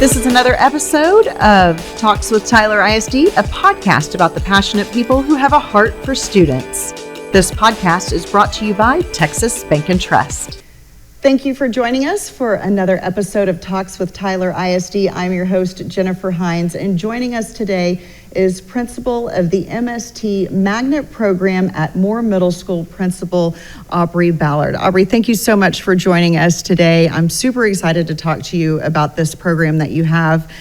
This is another episode of Talks with Tyler ISD, a podcast about the passionate people who have a heart for students. This podcast is brought to you by Texas Bank and Trust. Thank you for joining us for another episode of Talks with Tyler ISD. I'm your host, Jennifer Hines, and joining us today is principal of the MST Magnet Program at Moore Middle School, Principal Aubrey Ballard. Aubrey, thank you so much for joining us today. I'm super excited to talk to you about this program that you have.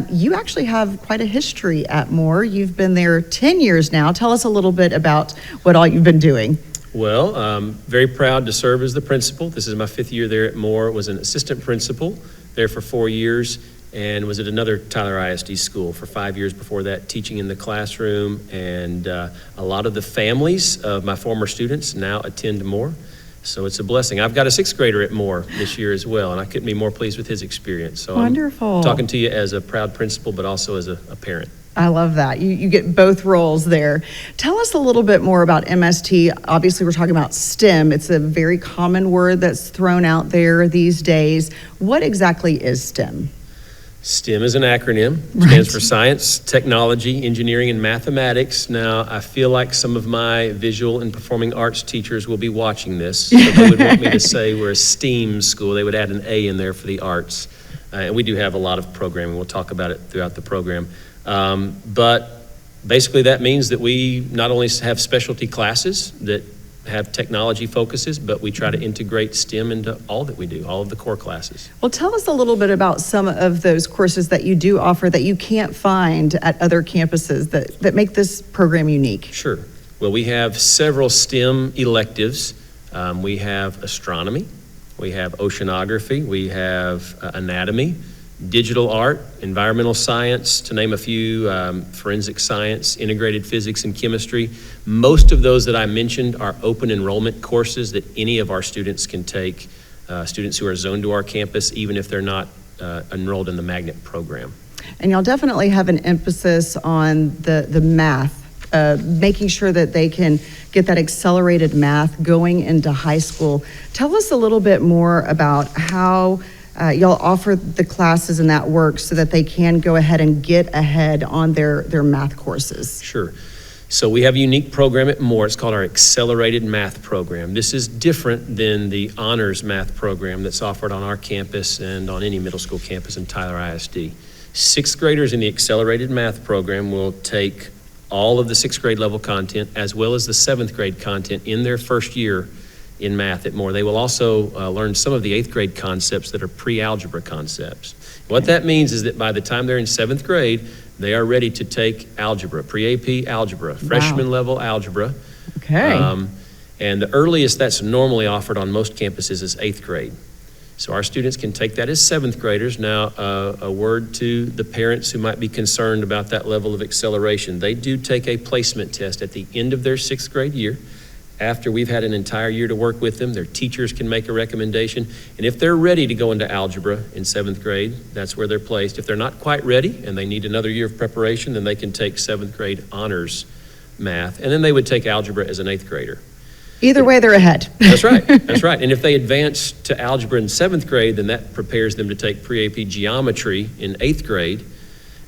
You actually have quite a history at Moore. You've been there 10 years now. Tell us a little bit about what all you've been doing. Well, I'm very proud to serve as the principal. This is my 5th year there at Moore. Was an assistant principal there for 4 years and was at another Tyler ISD school for 5 years before that, teaching in the classroom. And a lot of the families of my former students now attend Moore. So it's a blessing. I've got a 6th grader at Moore this year as well, and I couldn't be more pleased with his experience. So wonderful. I'm talking to you as a proud principal, but also as a parent. I love that. You get both roles there. Tell us a little bit more about MST. Obviously, we're talking about STEM. It's a very common word that's thrown out there these days. What exactly is STEM? STEM is an acronym. It stands for Science, Technology, Engineering, and Mathematics. Now, I feel like some of my visual and performing arts teachers will be watching this. So they would want me to say we're a STEAM school. They would add an A in there for the arts. And we do have a lot of programming. We'll talk about it throughout the program. But basically that means that we not only have specialty classes that have technology focuses, but we try to integrate STEM into all that we do, all of the core classes. Well, tell us a little bit about some of those courses that you do offer that you can't find at other campuses that make this program unique. Sure. Well, we have several STEM electives. We have astronomy, we have oceanography, we have anatomy, digital art, environmental science, to name a few, forensic science, integrated physics and chemistry. Most of those that I mentioned are open enrollment courses that any of our students can take, students who are zoned to our campus, even if they're not enrolled in the Magnet program. And y'all definitely have an emphasis on the math, making sure that they can get that accelerated math going into high school. Tell us a little bit more about how y'all offer the classes and that work so that they can go ahead and get ahead on their math courses. Sure. So we have a unique program at Moore. It's called our Accelerated Math Program. This is different than the Honors Math Program that's offered on our campus and on any middle school campus in Tyler ISD. 6th graders in the Accelerated Math Program will take all of the 6th grade level content as well as the 7th grade content in their first year in math at Moore. They will also learn some of the 8th grade concepts that are pre-algebra concepts. What that means is that by the time they're in 7th grade, they are ready to take algebra, pre-AP algebra, freshman level algebra. Okay. And the earliest that's normally offered on most campuses is 8th grade. So our students can take that as 7th graders. Now, a word to the parents who might be concerned about that level of acceleration. They do take a placement test at the end of their 6th grade year. After we've had an entire year to work with them, their teachers can make a recommendation. And if they're ready to go into algebra in 7th grade, that's where they're placed. If they're not quite ready and they need another year of preparation, then they can take 7th grade honors math. And then they would take algebra as an 8th grader. Either way, they're ahead. That's right. That's right. And if they advance to algebra in 7th grade, then that prepares them to take pre-AP geometry in 8th grade.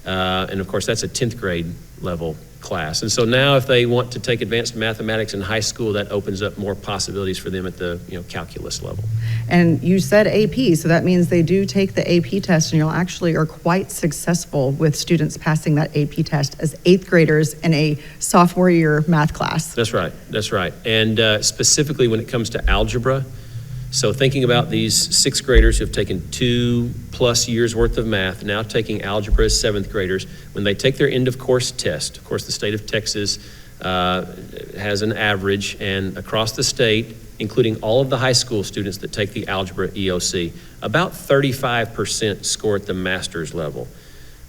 And of course, that's a 10th grade level class. And so now if they want to take advanced mathematics in high school, that opens up more possibilities for them at the calculus level. And you said AP, so that means they do take the AP test, and you actually are quite successful with students passing that AP test as 8th graders in a sophomore year math class. That's right. That's right. And specifically when it comes to algebra, so thinking about these 6th graders who have taken 2+ years worth of math, now taking algebra as 7th graders, when they take their end of course test, of course the state of Texas has an average, and across the state, including all of the high school students that take the algebra EOC, about 35% score at the master's level.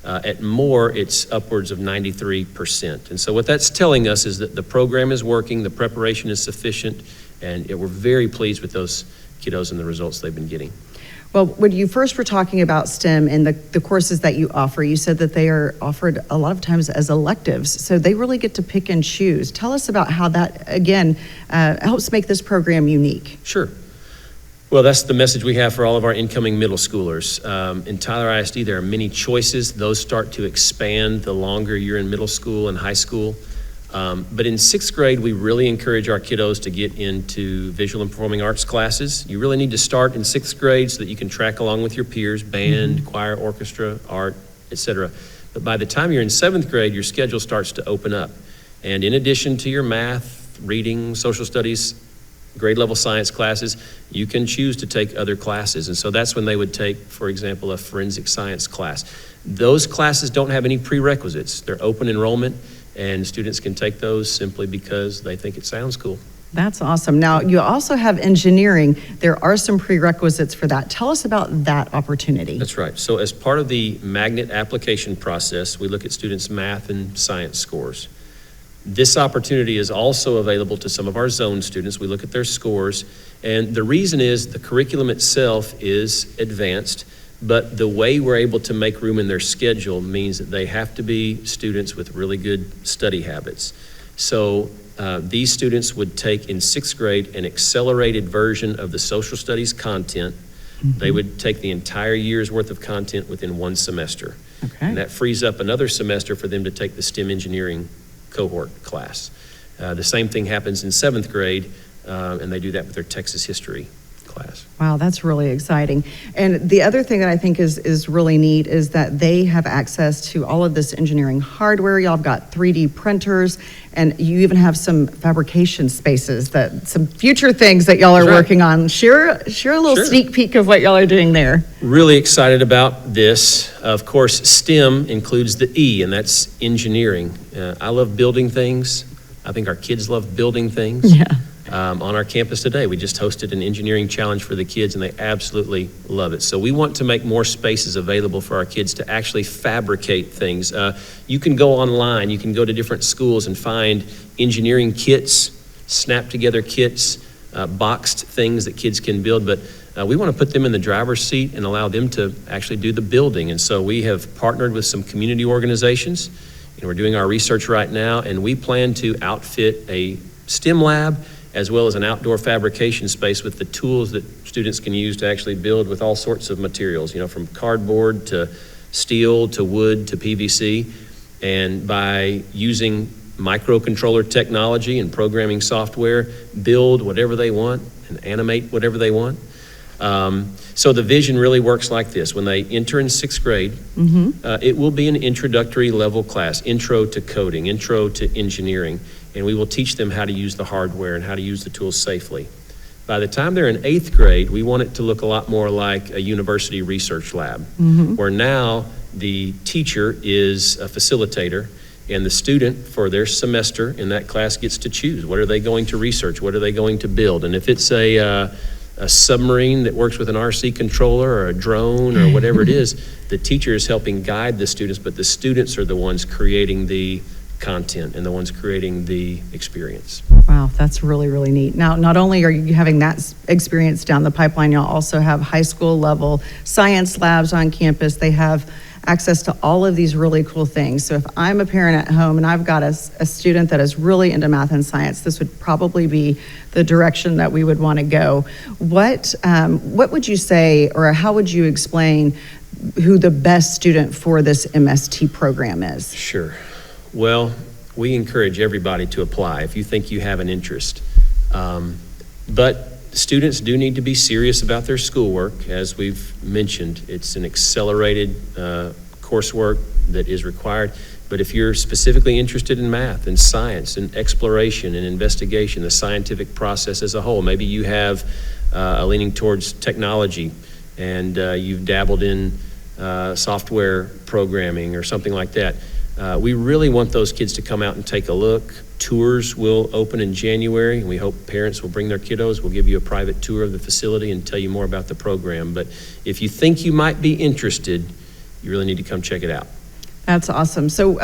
At Moore, it's upwards of 93%. And so what that's telling us is that the program is working, the preparation is sufficient, and we're very pleased with those kiddos and the results they've been getting. Well, when you first were talking about STEM and the courses that you offer, you said that they are offered a lot of times as electives, so they really get to pick and choose. Tell us about how that, again, helps make this program unique. Sure. Well, that's the message we have for all of our incoming middle schoolers. In Tyler ISD, there are many choices. Those start to expand the longer you're in middle school and high school. But in sixth grade, we really encourage our kiddos to get into visual and performing arts classes. You really need to start in sixth grade so that you can track along with your peers, band, choir, orchestra, art, etc. But by the time you're in seventh grade, your schedule starts to open up. And in addition to your math, reading, social studies, grade level science classes, you can choose to take other classes. And so that's when they would take, for example, a forensic science class. Those classes don't have any prerequisites. They're open enrollment, and students can take those simply because they think it sounds cool. That's awesome. Now, you also have engineering. There are some prerequisites for that. Tell us about that opportunity. That's right. So as part of the magnet application process, we look at students' math and science scores. This opportunity is also available to some of our zone students. We look at their scores, and the reason is the curriculum itself is advanced, but the way we're able to make room in their schedule means that they have to be students with really good study habits. So these students would take in sixth grade an accelerated version of the social studies content. They would take the entire year's worth of content within one semester. Okay. And that frees up another semester for them to take the STEM engineering cohort class. The same thing happens in seventh grade, and they do that with their Texas history class. Wow, that's really exciting. And the other thing that I think is really neat is that they have access to all of this engineering hardware. Y'all have got 3D printers, and you even have some fabrication spaces, that some future things that y'all are working on. Share a little sneak peek of what y'all are doing there. Really excited about this. Of course, STEM includes the E, and that's engineering. I love building things. I think our kids love building things. Yeah. On our campus today, we just hosted an engineering challenge for the kids, and they absolutely love it. So we want to make more spaces available for our kids to actually fabricate things. You can go online, you can go to different schools and find engineering kits, snap together kits, boxed things that kids can build, but we want to put them in the driver's seat and allow them to actually do the building. And so we have partnered with some community organizations, and we're doing our research right now, and we plan to outfit a STEM lab as well as an outdoor fabrication space with the tools that students can use to actually build with all sorts of materials, from cardboard to steel to wood to PVC. And by using microcontroller technology and programming software, build whatever they want and animate whatever they want. So the vision really works like this. When they enter in sixth grade, it will be an introductory level class, intro to coding, intro to engineering, and we will teach them how to use the hardware and how to use the tools safely. By the time they're in eighth grade, we want it to look a lot more like a university research lab, where now the teacher is a facilitator, and the student for their semester in that class gets to choose. What are they going to research? What are they going to build? And if it's a submarine that works with an RC controller or a drone or whatever it is, the teacher is helping guide the students, but the students are the ones creating the content and the ones creating the experience. Wow, that's really, really neat. Now, not only are you having that experience down the pipeline, you'll also have high school level science labs on campus. They have access to all of these really cool things. So if I'm a parent at home and I've got a student that is really into math and science, this would probably be the direction that we would want to go. What would you say, or how would you explain who the best student for this MST program is? Sure. Well, we encourage everybody to apply if you think you have an interest. But students do need to be serious about their schoolwork. As we've mentioned, it's an accelerated coursework that is required. But if you're specifically interested in math and science and exploration and investigation, the scientific process as a whole, maybe you have a leaning towards technology and you've dabbled in software programming or something like that, we really want those kids to come out and take a look. Tours will open in January, and we hope parents will bring their kiddos. We'll give you a private tour of the facility and tell you more about the program. But if you think you might be interested, you really need to come check it out. That's awesome. So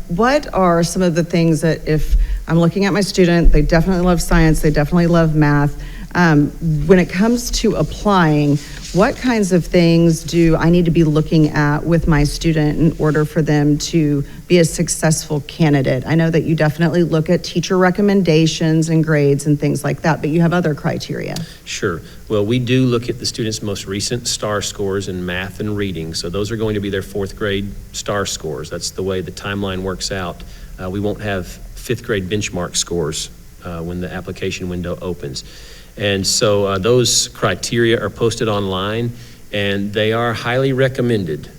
what are some of the things that, if I'm looking at my student, they definitely love science, they definitely love math, when it comes to applying, what kinds of things do I need to be looking at with my student in order for them to be a successful candidate? I know that you definitely look at teacher recommendations and grades and things like that, but you have other criteria. Sure. Well, we do look at the students' most recent STAR scores in math and reading. So those are going to be their fourth grade STAR scores. That's the way the timeline works out. We won't have fifth grade benchmark scores when the application window opens. And so those criteria are posted online, and they are highly recommended.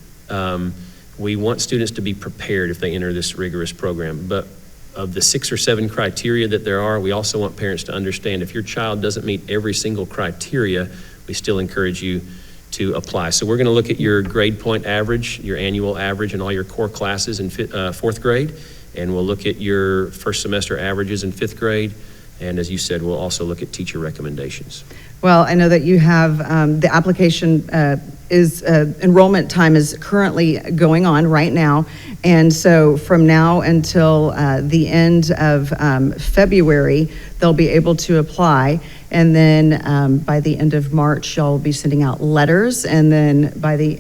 We want students to be prepared if they enter this rigorous program. But of the 6 or 7 criteria that there are, we also want parents to understand if your child doesn't meet every single criteria, we still encourage you to apply. So we're going to look at your grade point average, your annual average in all your core classes in fourth grade, and we'll look at your first semester averages in fifth grade. And as you said, we'll also look at teacher recommendations. Well, I know that you have the application enrollment time is currently going on right now. And so from now until the end of February, they'll be able to apply. And then by the end of March, y'all will be sending out letters. And then by the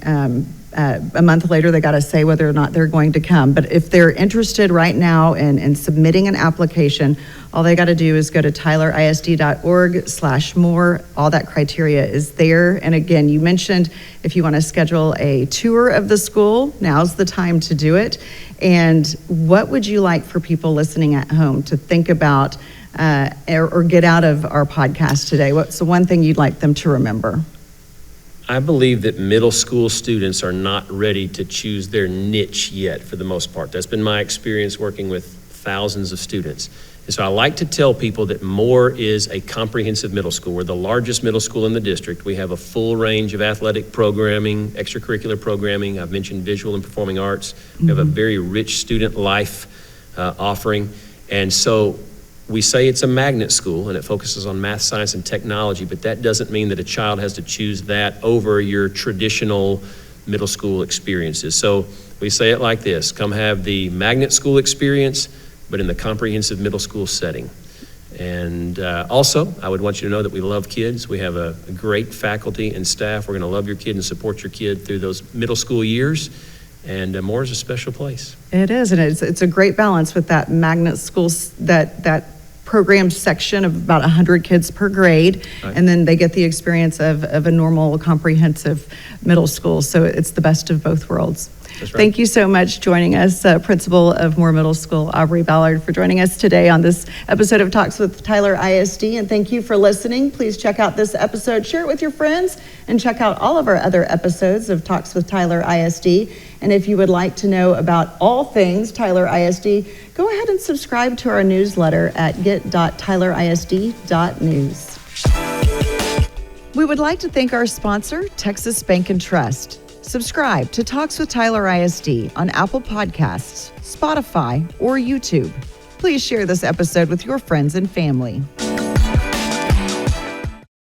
a month later, they got to say whether or not they're going to come. But if they're interested right now in submitting an application, all they got to do is go to tylerisd.org/more. All that criteria is there. And again, you mentioned if you want to schedule a tour of the school, now's the time to do it. And what would you like for people listening at home to think about or get out of our podcast today? What's the one thing you'd like them to remember? I believe that middle school students are not ready to choose their niche yet for the most part. That's been my experience working with thousands of students. And so I like to tell people that Moore is a comprehensive middle school. We're the largest middle school in the district. We have a full range of athletic programming, extracurricular programming. I've mentioned visual and performing arts. We have a very rich student life offering. And so we say it's a magnet school and it focuses on math, science, and technology, but that doesn't mean that a child has to choose that over your traditional middle school experiences. So we say it like this: come have the magnet school experience, but in the comprehensive middle school setting. And also, I would want you to know that we love kids. We have a great faculty and staff. We're going to love your kid and support your kid through those middle school years. And Moore is a special place. It is, and it's a great balance with that magnet school, that program section of about 100 kids per grade, right. And then they get the experience of a normal comprehensive middle school. So it's the best of both worlds. That's right. Thank you so much joining us, Principal of Moore Middle School, Aubrey Ballard, for joining us today on this episode of Talks with Tyler ISD. And thank you for listening. Please check out this episode, share it with your friends, and check out all of our other episodes of Talks with Tyler ISD. And if you would like to know about all things Tyler ISD, go ahead and subscribe to our newsletter at get.tylerisd.news. We would like to thank our sponsor, Texas Bank and Trust. Subscribe to Talks with Tyler ISD on Apple Podcasts, Spotify, or YouTube. Please share this episode with your friends and family.